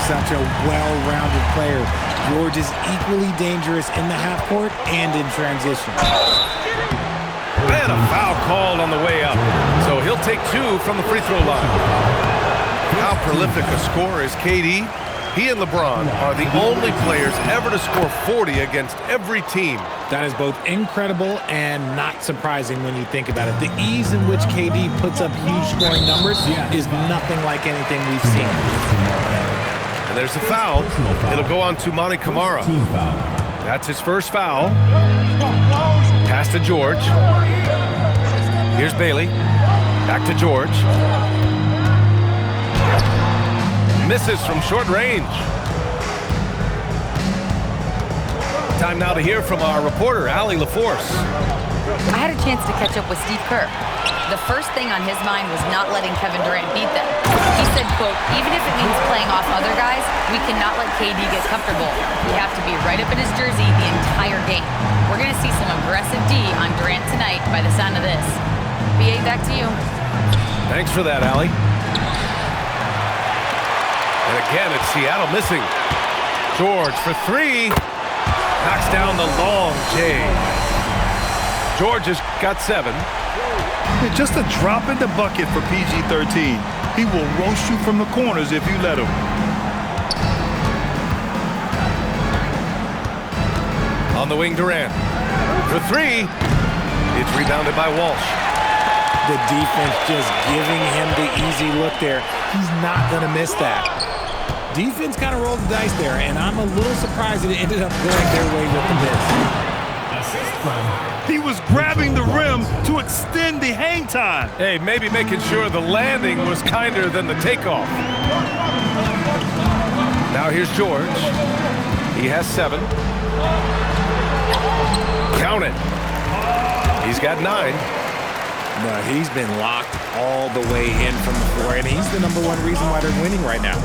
such a well-rounded player. George is equally dangerous in the half court and in transition. And a foul called on the way up. So he'll take 2 from the free throw line. How prolific a scorer is KD? He and LeBron are the only players ever to score 40 against every team. That is both incredible and not surprising when you think about it. The ease in which KD puts up huge scoring numbers is nothing like anything we've seen. And there's a foul. It'll go on to Monty Camara. That's his first foul. Pass to George. Here's Bailey. Back to George. Misses from short range. Time now to hear from our reporter, Allie LaForce. I had a chance to catch up with Steve Kerr. The first thing on his mind was not letting Kevin Durant beat them. He said, quote, even if it means playing off other guys, we cannot let KD get comfortable. We have to be right up in his jersey the entire game. We're going to see some aggressive D on Durant tonight by the sound of this. BA, back to you. Thanks for that, Allie. And again, it's Seattle missing. George for 3. Knocks down the long J. George has got 7. Just a drop in the bucket for PG-13. He will roast you from the corners if you let him. On the wing, Durant. For 3. It's rebounded by Walsh. The defense just giving him the easy look there. He's not going to miss that. Defense kind of rolled the dice there, and I'm a little surprised that it ended up going their way with the miss. He was grabbing the rim to extend the hang time. Hey, maybe making sure the landing was kinder than the takeoff. Now here's George. He has 7. Count it. He's got 9. No, he's been locked all the way in from the floor, and he's the #1 reason why they're winning right now.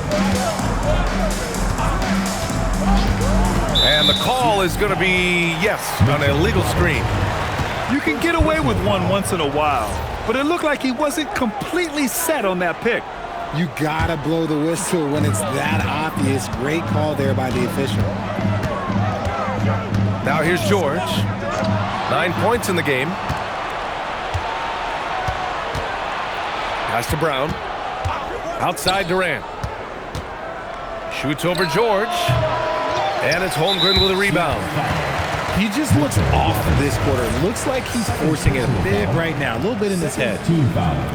And the call is going to be, yes, an illegal screen. You can get away with one once in a while, but it looked like he wasn't completely set on that pick. You gotta blow the whistle when it's that obvious. Great call there by the official. Now here's George. 9 points in the game. Pass to Brown. Outside Durant. Shoots over George. And it's Holmgren with a rebound. He just looks off this quarter. Looks like he's forcing it a bit right now. A little bit in his head.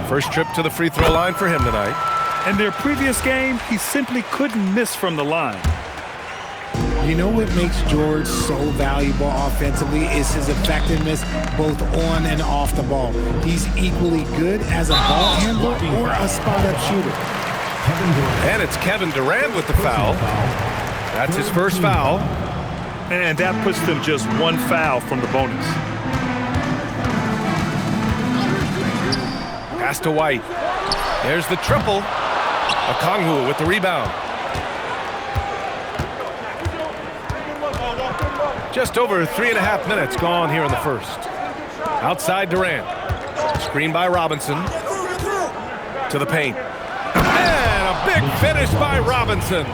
First trip to the free throw line for him tonight. In their previous game, he simply couldn't miss from the line. You know what makes George so valuable offensively is his effectiveness both on and off the ball. He's equally good as a ball handler or a spot-up shooter. And it's Kevin Durant with the foul. That's his first foul. And that puts them just 1 foul from the bonus. Pass to White. There's the triple. Okongwu with the rebound. Just over 3.5 minutes gone here in the first. Outside Durant. Screen by Robinson. To the paint. And a big finish by Robinson.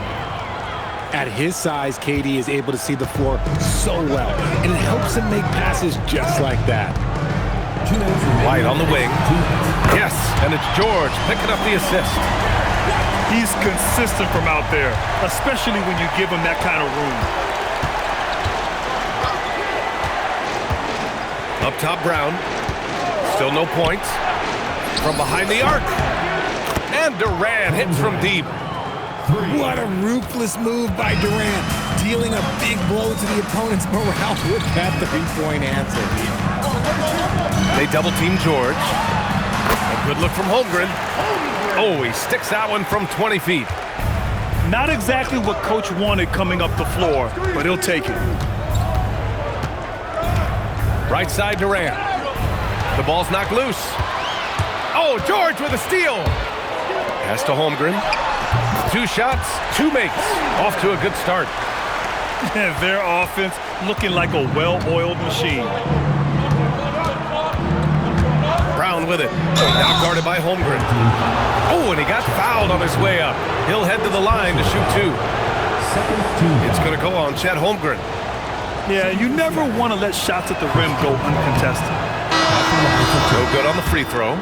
At his size, KD is able to see the floor so well, and it helps him make passes just like that. White on the wing. Yes, and it's George picking up the assist. He's consistent from out there, especially when you give him that kind of room. Up top, Brown. Still no points. From behind the arc. And Durant hits from deep. What a ruthless move by Durant, dealing a big blow to the opponent's morale with that 3-point answer. They double-team George. A good look from Holmgren. Oh, he sticks that one from 20 feet. Not exactly what Coach wanted coming up the floor, but he'll take it. Right side Durant. The ball's knocked loose. Oh, George with a steal. Pass to Holmgren. 2 shots, 2 makes. Off to a good start. Their offense looking like a well-oiled machine. Brown with it. Now guarded by Holmgren. Oh, and he got fouled on his way up. He'll head to the line to shoot 2. It's going to go on Chet Holmgren. Yeah, you never want to let shots at the rim go uncontested. No good on the free throw.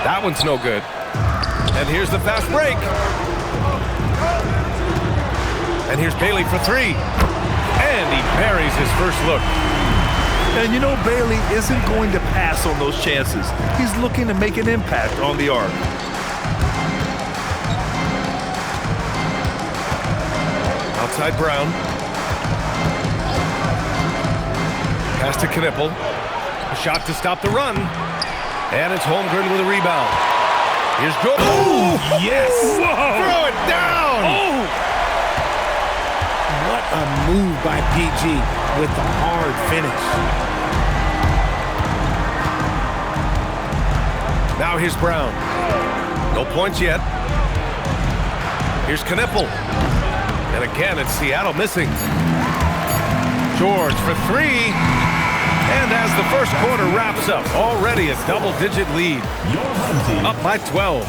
That one's no good. And here's the fast break. And here's Bailey for 3. And he buries his first look. And you know Bailey isn't going to pass on those chances. He's looking to make an impact on the arc. Outside Brown. Pass to Knippel. A shot to stop the run. And it's Holmgren with a rebound. Here's Jordan. Oh, yes! Whoa. Throw it down! Oh! What a move by PG with the hard finish. Now here's Brown. No points yet. Here's Knippel. And again, it's Seattle missing. George for 3. And as the first quarter wraps up, already a double-digit lead. Up by 12.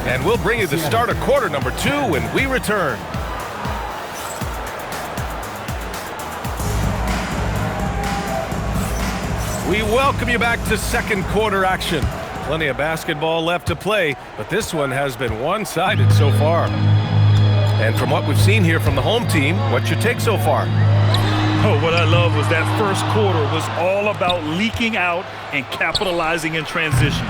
And we'll bring you the start of quarter number 2 when we return. We welcome you back to second quarter action. Plenty of basketball left to play, but this one has been one-sided so far. And from what we've seen here from the home team, what's your take so far? Oh, what I love was that first quarter was all about leaking out and capitalizing in transition.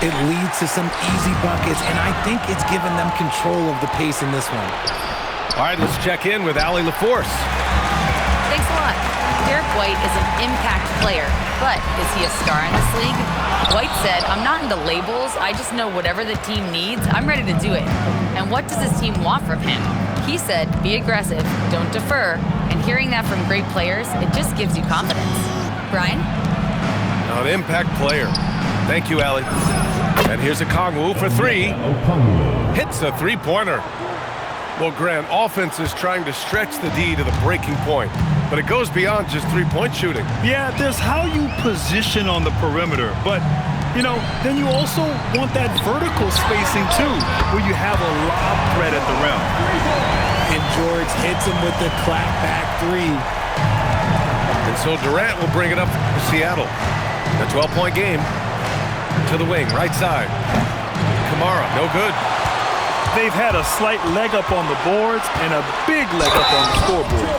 It leads to some easy buckets, and I think it's given them control of the pace in this one. All right, let's check in with Allie LaForce. Thanks a lot. Derek White is an impact player, but is he a star in this league? White said, "I'm not into labels. I just know whatever the team needs, I'm ready to do it. And what does this team want from him?" He said, "Be aggressive, don't defer." And hearing that from great players, it just gives you confidence. Brian? An impact player. Thank you, Allie. And here's a Okongwu for 3. Hits a three-pointer. Well, Grant, offense is trying to stretch the D to the breaking point, but it goes beyond just three-point shooting. Yeah, there's how you position on the perimeter, but, you know, then you also want that vertical spacing, too, where you have a lob threat at the rim. And George hits him with the clap-back 3. And so Durant will bring it up to Seattle. A 12-point game. To the wing, right side. Kamara, no good. They've had a slight leg up on the boards and a big leg up on the scoreboard.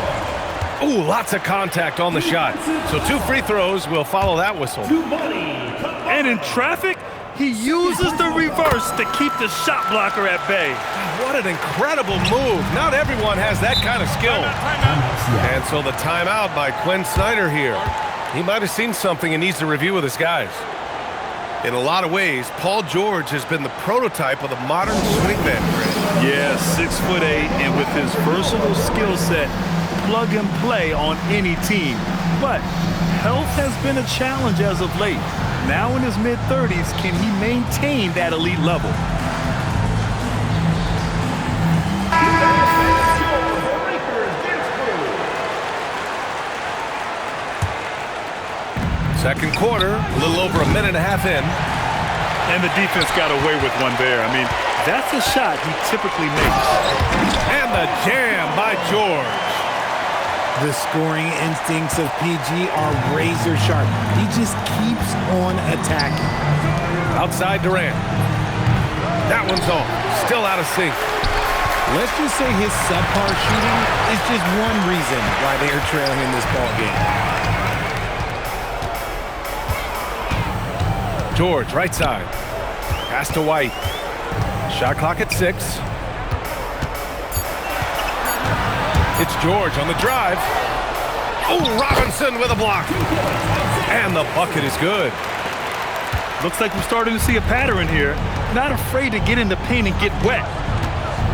Ooh, lots of contact on the shot. So 2 free throws will follow that whistle. And in traffic, he uses the reverse to keep the shot blocker at bay. What an incredible move. Not everyone has that kind of skill. And so the timeout by Quinn Snyder here. He might have seen something and needs to review with his guys. In a lot of ways, Paul George has been the prototype of the modern swingman. Yeah, 6'8", and with his versatile skill set, plug and play on any team. But health has been a challenge as of late. Now in his mid-30s, can he maintain that elite level? Second quarter, a little over a minute and a half in. And the defense got away with one there. I mean, that's a shot he typically makes. And the jam by George. The scoring instincts of PG are razor sharp. He just keeps on attacking. Outside Durant. That one's off. Still out of sync. Let's just say his subpar shooting is just one reason why they are trailing in this ball game. George, right side. Pass to White. Shot clock at 6. It's George on the drive. Oh, Robinson with a block. And the bucket is good. Looks like we're starting to see a pattern here. Not afraid to get in the paint and get wet.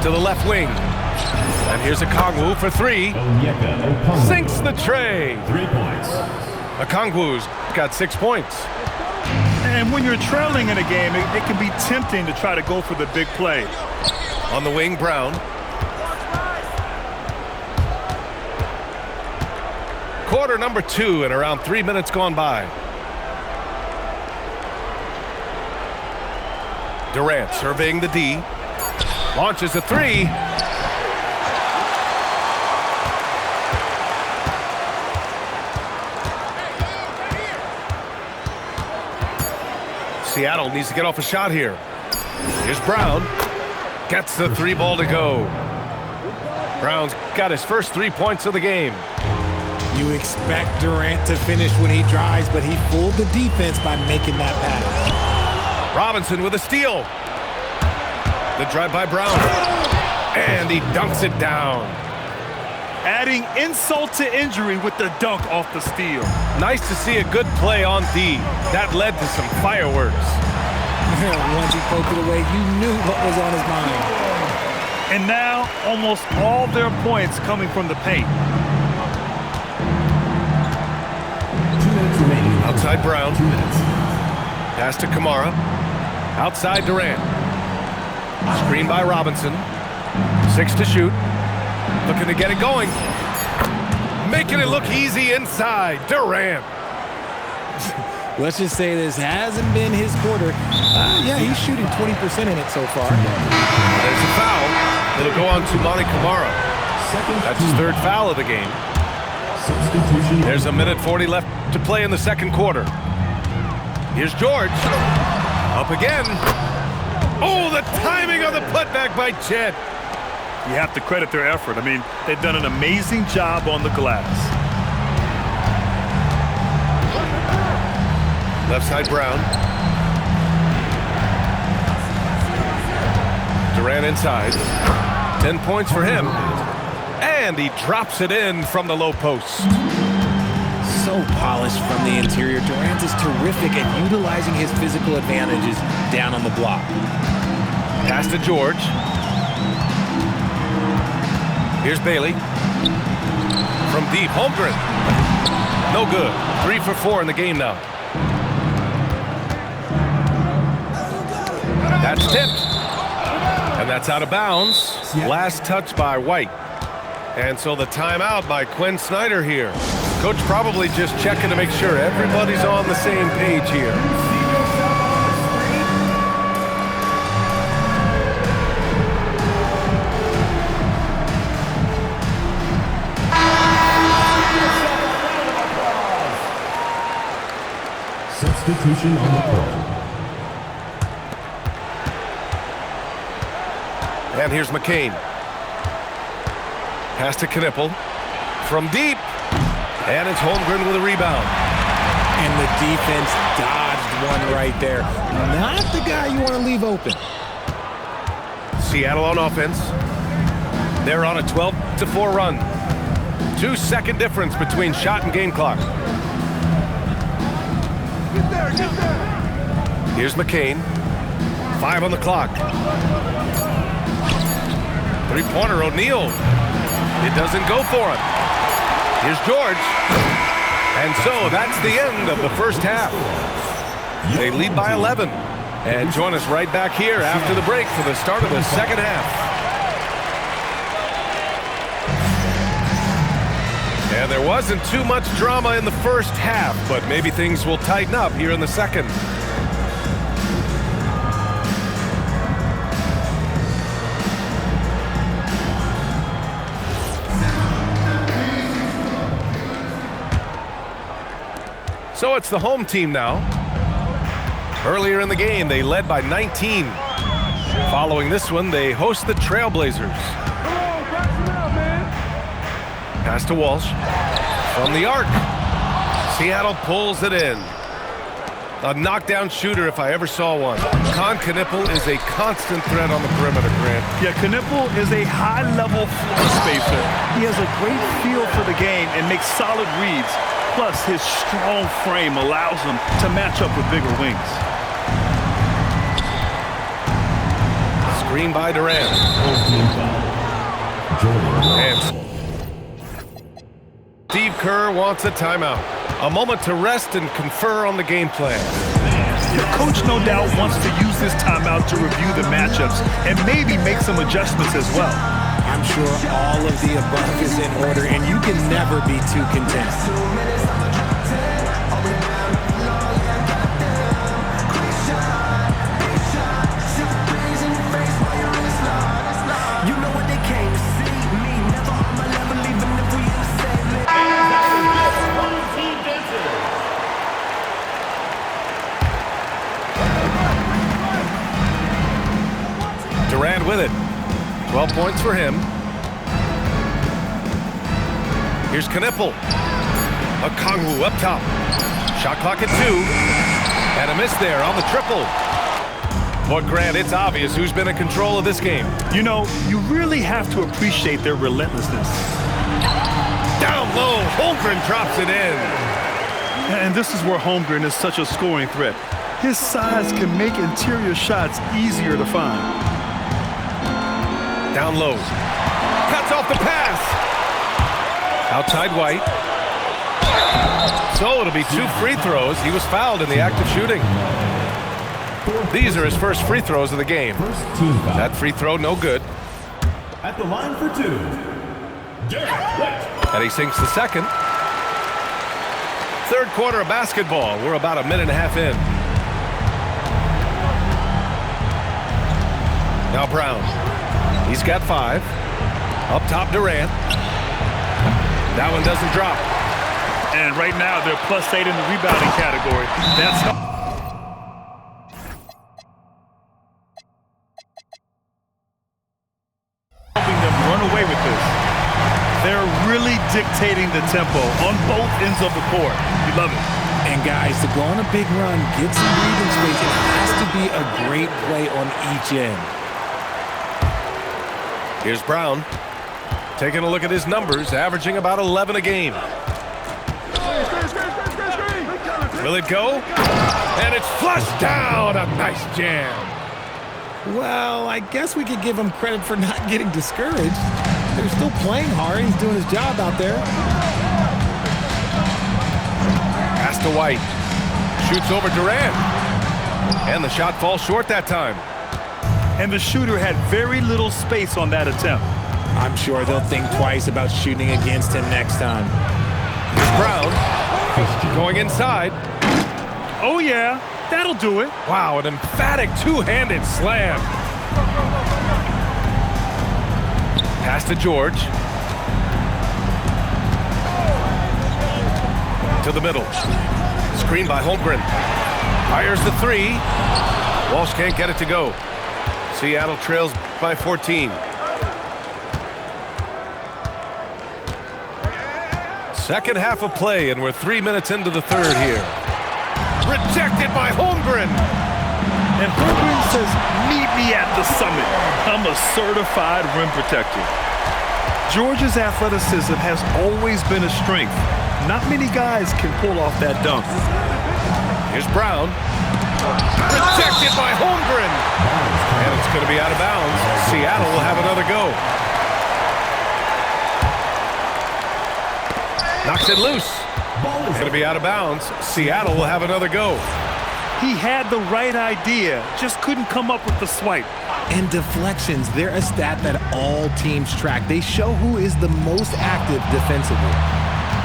To the left wing. And here's Okongwu for 3. Sinks the tray. 3 points. Okongwu's got 6 points. And when you're trailing in a game, it can be tempting to try to go for the big play. On the wing, Brown. Quarter number 2 and around 3 minutes gone by. Durant surveying the D. Launches a three. Seattle needs to get off a shot here. Here's Brown. Gets the three ball to go. Brown's got his first 3 points of the game. You expect Durant to finish when he drives, but he fooled the defense by making that pass. Robinson with a steal. The drive by Brown. And he dunks it down. Adding insult to injury with the dunk off the steal. Nice to see a good play on D. That led to some fireworks. Once he poked it away, you knew what was on his mind. And now, almost all their points coming from the paint. Outside Brown. Pass to Kamara. Outside Durant. Screen by Robinson. 6 to shoot. Looking to get it going. Making it look easy inside. Durant. Let's just say this hasn't been his quarter. Yeah, he's shooting 20% in it so far. There's a foul. It'll go on to Monty Kamara. That's his 3rd foul of the game. There's a minute 40 left to play in the 2nd quarter. Here's George. Up again. Oh, the timing of the putback by Chet. You have to credit their effort. I mean, they've done an amazing job on the glass. Left side Brown. Durant inside. 10 points for him. And he drops it in from the low post. So polished from the interior. Durant is terrific at utilizing his physical advantages down on the block. Pass to George. Here's Bailey. From deep, Holmgren. No good. 3 for 4 in the game now. That's tipped. And that's out of bounds. Last touch by White. And so the timeout by Quinn Snyder here. Coach probably just checking to make sure everybody's on the same page here. Substitution on the court. And here's McCain. Pass to Knippel. From deep. And it's Holmgren with a rebound. And the defense dodged one right there. Not the guy you want to leave open. Seattle on offense. They're on a 12-4 run. 2-second difference between shot and game clock. Here's McCain. 5 on the clock. Three-pointer, O'Neal. It doesn't go for him. Here's George. And so that's the end of the first half. They lead by 11. And join us right back here after the break for the start of the second half. And there wasn't too much drama in the first half, but maybe things will tighten up here in the second. So it's the home team now. Earlier in the game, they led by 19. Following this one, they host the Trailblazers. Pass to Walsh. From the arc. Seattle pulls it in. A knockdown shooter if I ever saw one. Con Knippel is a constant threat on the perimeter, Grant. Yeah, Knippel is a high-level floor spacer. He has a great feel for the game and makes solid reads. Plus, his strong frame allows him to match up with bigger wings. Screen by Durant. And Steve Kerr wants a timeout. A moment to rest and confer on the game plan. The coach no doubt wants to use this timeout to review the matchups and maybe make some adjustments as well. I'm sure all of the above is in order, and you can never be too content. Durant with it. 12 points for him. Here's Knipple. Okongwu up top. Shot clock at 2. And a miss there on the triple. But Grant, it's obvious who's been in control of this game. You know, you really have to appreciate their relentlessness. Down low, Holmgren drops it in. And this is where Holmgren is such a scoring threat. His size can make interior shots easier to find. Down low. Cuts off the pass. Outside White. So it'll be 2 free throws. He was fouled in the act of shooting. These are his first free throws of the game. First team foul. That free throw, no good. At the line for 2, Derek White. And he sinks the second. Third quarter of basketball. We're about a minute and a half in. Now Brown. He's got 5. Up top, Durant. That one doesn't drop. And right now, they're +8 in the rebounding category. That's helping them run away with this. They're really dictating the tempo on both ends of the court. We love it. And guys, to go on a big run, get some breathing space, it has to be a great play on each end. Here's Brown. Taking a look at his numbers, averaging about 11 a game. Will it go? And it's flushed down. A nice jam. Well, I guess we could give him credit for not getting discouraged. They're still playing hard. He's doing his job out there. Pass to White. Shoots over Durant. And the shot falls short that time. And the shooter had very little space on that attempt. I'm sure they'll think twice about shooting against him next time. Here's Brown. Going inside. Oh, yeah. That'll do it. Wow, an emphatic two-handed slam. Pass to George. To the middle. Screen by Holmgren. Fires the 3. Walsh can't get it to go. Seattle trails by 14. Second half of play, and we're 3 minutes into the third here. Rejected by Holmgren. And Holmgren says, meet me at the summit. I'm a certified rim protector. George's athleticism has always been a strength. Not many guys can pull off that dunk. Here's Brown. Rejected by Holmgren. And it's going to be out of bounds. Seattle will have another go. Knocks it loose. It's going to be out of bounds. Seattle will have another go. He had the right idea, just couldn't come up with the swipe. And deflections, they're a stat that all teams track. They show who is the most active defensively.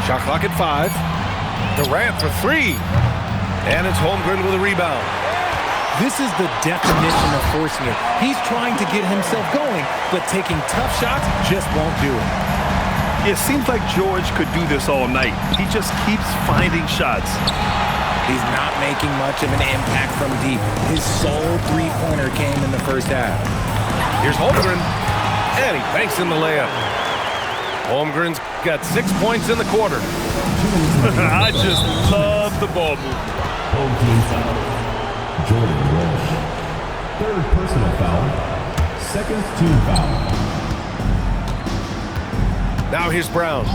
Shot clock at 5. Durant for 3. And it's Holmgren with a rebound. This is the definition of forcing it. He's trying to get himself going, but taking tough shots just won't do it. It seems like George could do this all night. He just keeps finding shots. He's not making much of an impact from deep. His sole three-pointer came in the first half. Here's Holmgren, and he banks in the layup. Holmgren's got 6 points in the quarter. I just love the ball movement. Home team foul. Jordan Walsh. Third personal foul. Second team foul. Now here's Brown.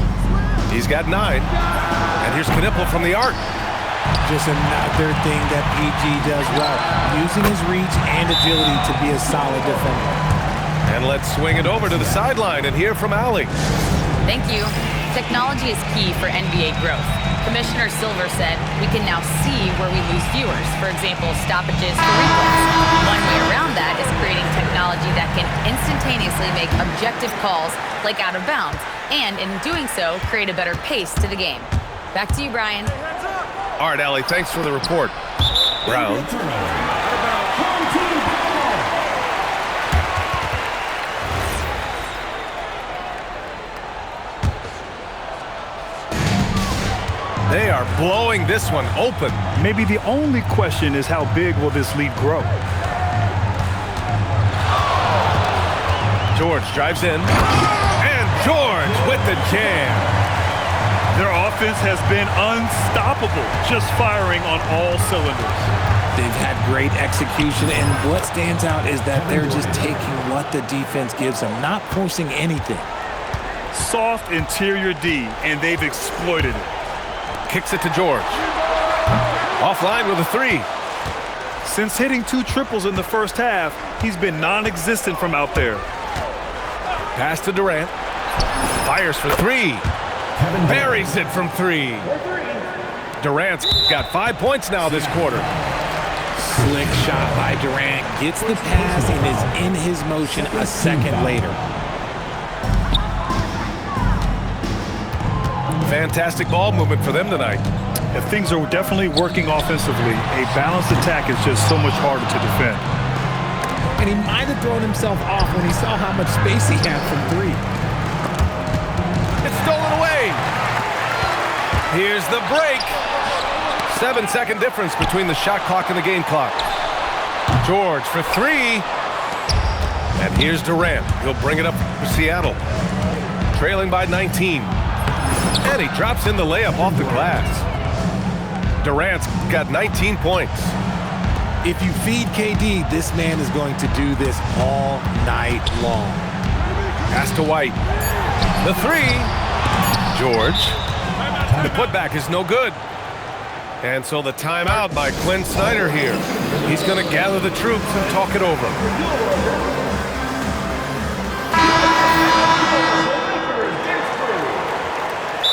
He's got 9. And here's Knipple from the arc. Just another thing that PG does well, using his reach and agility to be a solid defender. And let's swing it over to the sideline and hear from Allie. Thank you. Technology is key for NBA growth. Commissioner Silver said, we can now see where we lose viewers. For example, stoppages for replays. One way around that is creating technology that can instantaneously make objective calls like out of bounds, and in doing so, create a better pace to the game. Back to you, Brian. All right, Allie, thanks for the report. Brown. They are blowing this one open. Maybe the only question is how big will this lead grow? George drives in. And George with the jam. Their offense has been unstoppable, just firing on all cylinders. They've had great execution, and what stands out is that they're just taking what the defense gives them, not forcing anything. Soft interior D, and they've exploited it. Kicks it to George. Offline with a three. Since hitting 2 triples in the first half, he's been non-existent from out there. Pass to Durant. Fires for three. Buries it from three. Durant's got 5 points now this quarter. Slick shot by Durant. Gets the pass and is in his motion a second later. Fantastic ball movement for them tonight. If things are definitely working offensively, a balanced attack is just so much harder to defend. And he might have thrown himself off when he saw how much space he had from three. It's stolen away. Here's the break. 7-second difference between the shot clock and the game clock. George for three. And here's Durant. He'll bring it up for Seattle. Trailing by 19. And he drops in the layup off the glass. Durant's got 19 points. If you feed KD, this man is going to do this all night long. Pass to White. The three. George. The putback is no good. And so the timeout by Quinn Snyder here. He's going to gather the troops and talk it over.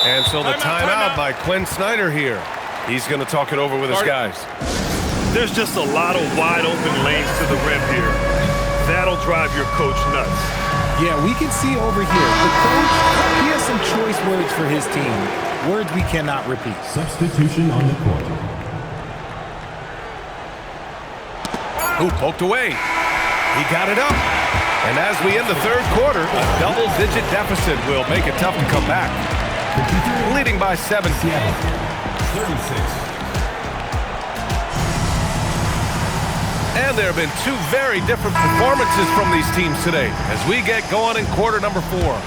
And so the timeout by Quinn Snyder here. He's going to talk it over with his guys. There's just a lot of wide open lanes to the rim here. That'll drive your coach nuts. Yeah, we can see over here. The coach, he has some choice words for his team. Words we cannot repeat. Substitution on the court. Ooh, poked away. He got it up. And as we end the third quarter, a double-digit deficit will make it tough to come back. Leading by 7. 36. And there have been 2 very different performances from these teams today as we get going in quarter number 4.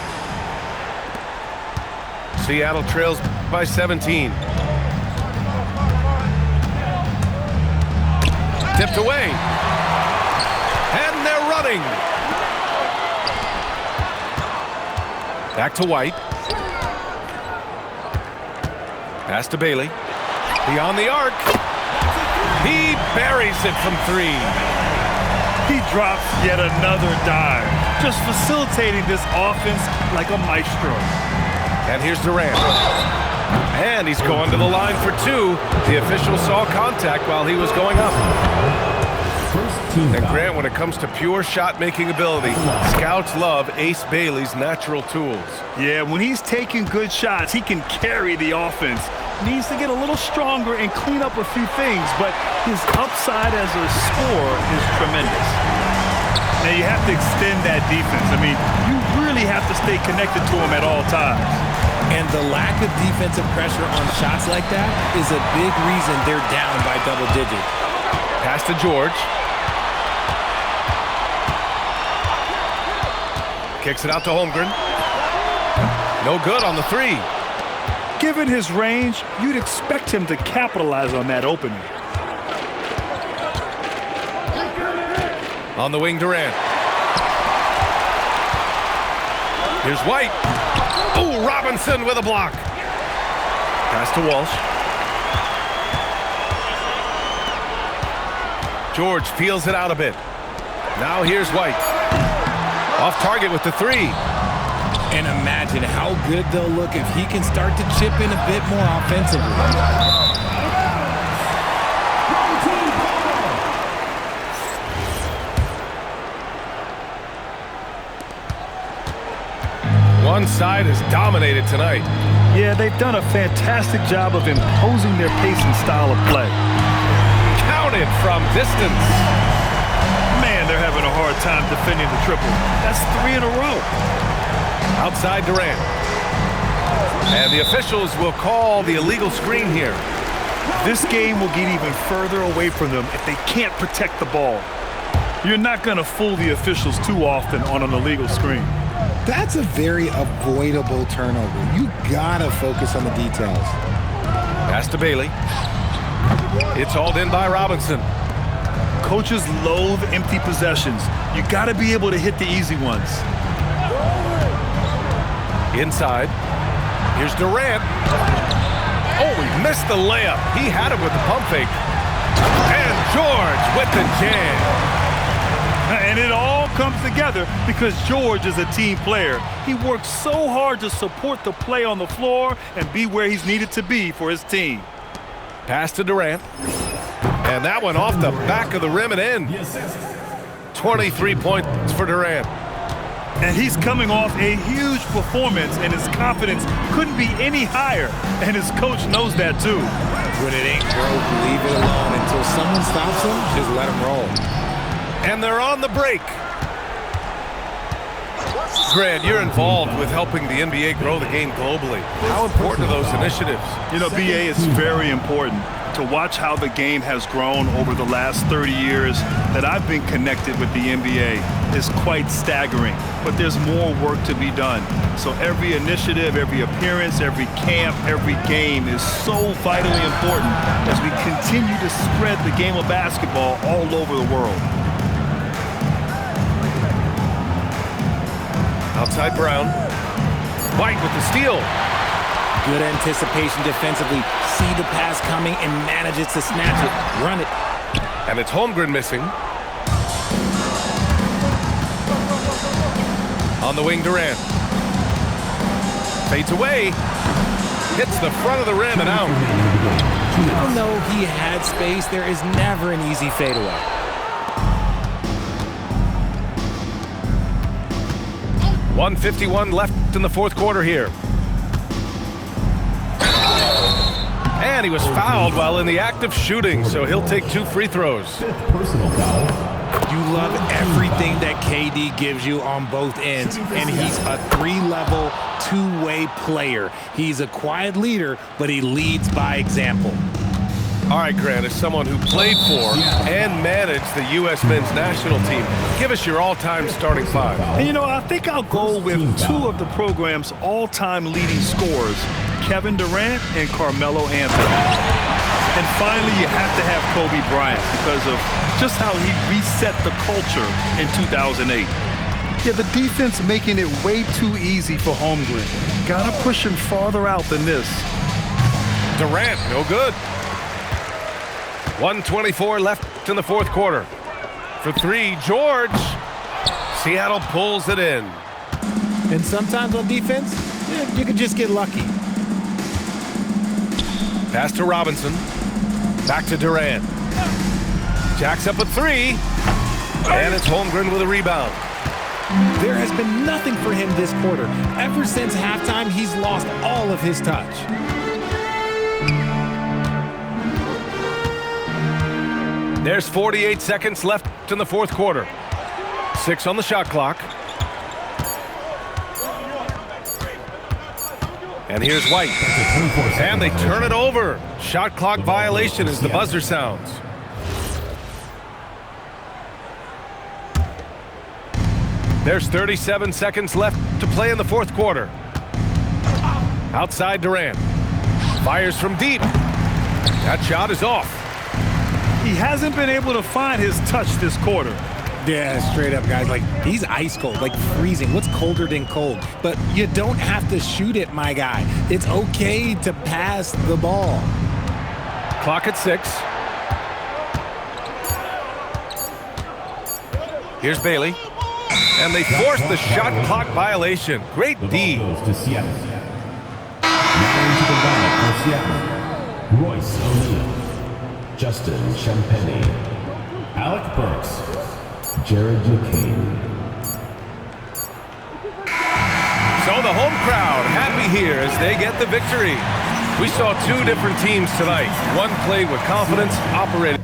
Seattle trails by 17. Tipped away. And they're running. Back to White. Pass to Bailey. Beyond the arc. He buries it from 3. He drops yet another dime, just facilitating this offense like a maestro. And here's Durant. And he's going to the line for 2. The official saw contact while he was going up. And Grant, when it comes to pure shot-making ability, scouts love Ace Bailey's natural tools. Yeah, when he's taking good shots, he can carry the offense. Needs to get a little stronger and clean up a few things, but his upside as a scorer is tremendous. Now you have to extend that defense. I mean, you really have to stay connected to him at all times. And the lack of defensive pressure on shots like that is a big reason they're down by double digits. Pass to George. Kicks it out to Holmgren. No good on the 3. Given his range, you'd expect him to capitalize on that opening. On the wing, Durant. Here's White. Oh, Robinson with a block. Pass to Walsh. George feels it out a bit. Now here's White. Off target with the 3. And imagine how good they'll look if he can start to chip in a bit more offensively. One side is dominated tonight. Yeah, they've done a fantastic job of imposing their pace and style of play. Counted from distance. Man, they're having a hard time defending the triple. That's 3 in a row. Outside Durant. And the officials will call the illegal screen here. This game will get even further away from them if they can't protect the ball. You're not going to fool the officials too often on an illegal screen. That's a very avoidable turnover. You gotta focus on the details. Pass to Bailey. It's hauled in by Robinson. Coaches loathe empty possessions. You got to be able to hit the easy ones. Inside. Here's Durant. Oh, he missed the layup. He had him with the pump fake. And George with the jam. And it all comes together because George is a team player. He works so hard to support the play on the floor and be where he's needed to be for his team. Pass to Durant. And that one off the back of the rim and in. 23 points for Durant. And he's coming off a huge performance, and his confidence couldn't be any higher. And his coach knows that too. When it ain't broke, leave it alone. Until someone stops him, just let him roll. And they're on the break. Grant, you're involved with helping the NBA grow the game globally. How important are those initiatives? You know, BA, it's very important to watch how the game has grown over the last 30 years that I've been connected with the NBA is quite staggering. But there's more work to be done. So every initiative, every appearance, every camp, every game is so vitally important as we continue to spread the game of basketball all over the world. Outside Brown. White with the steal. Good anticipation defensively. See the pass coming and manages to snatch it. Run it. And it's Holmgren missing. On the wing, Durant. Fades away. Hits the front of the rim and out. Even though he had space, there is never an easy fadeaway. .151 left in the fourth quarter here. And he was fouled while in the act of shooting, so he'll take 2 free throws. Personal foul. You love everything that KD gives you on both ends, and he's a 3-level, 2-way player. He's a quiet leader, but he leads by example. All right, Grant, as someone who played for and managed the U.S. men's national team, give us your all-time starting 5. And you know, I think I'll go with 2 of the program's all-time leading scorers, Kevin Durant and Carmelo Anthony. And finally, you have to have Kobe Bryant because of just how he reset the culture in 2008. Yeah, the defense making it way too easy for Holmgren. Gotta push him farther out than this. Durant, no good. 1:24 left in the fourth quarter. For 3, George. Seattle pulls it in. And sometimes on defense, you can just get lucky. Pass to Robinson. Back to Durant. Jacks up a 3. And it's Holmgren with a rebound. There has been nothing for him this quarter. Ever since halftime, he's lost all of his touch. There's 48 seconds left in the fourth quarter. 6 on the shot clock. And here's White. And they turn it over. Shot clock violation as the buzzer sounds. There's 37 seconds left to play in the fourth quarter. Outside Durant. Fires from deep. That shot is off. He hasn't been able to find his touch this quarter. Yeah, straight up, guys. Like, he's ice cold, like freezing. What's colder than cold? But you don't have to shoot it, my guy. It's okay to pass the ball. Clock at 6. Here's Bailey. And they force the shot clock violation. Great D. Goes to Seattle. Now into the lineup for Seattle. Royce O'Neal. Justin Champagnie. Alec Burks. Jared McCain. So the home crowd happy here as they get the victory. We saw 2 different teams tonight. One played with confidence, operated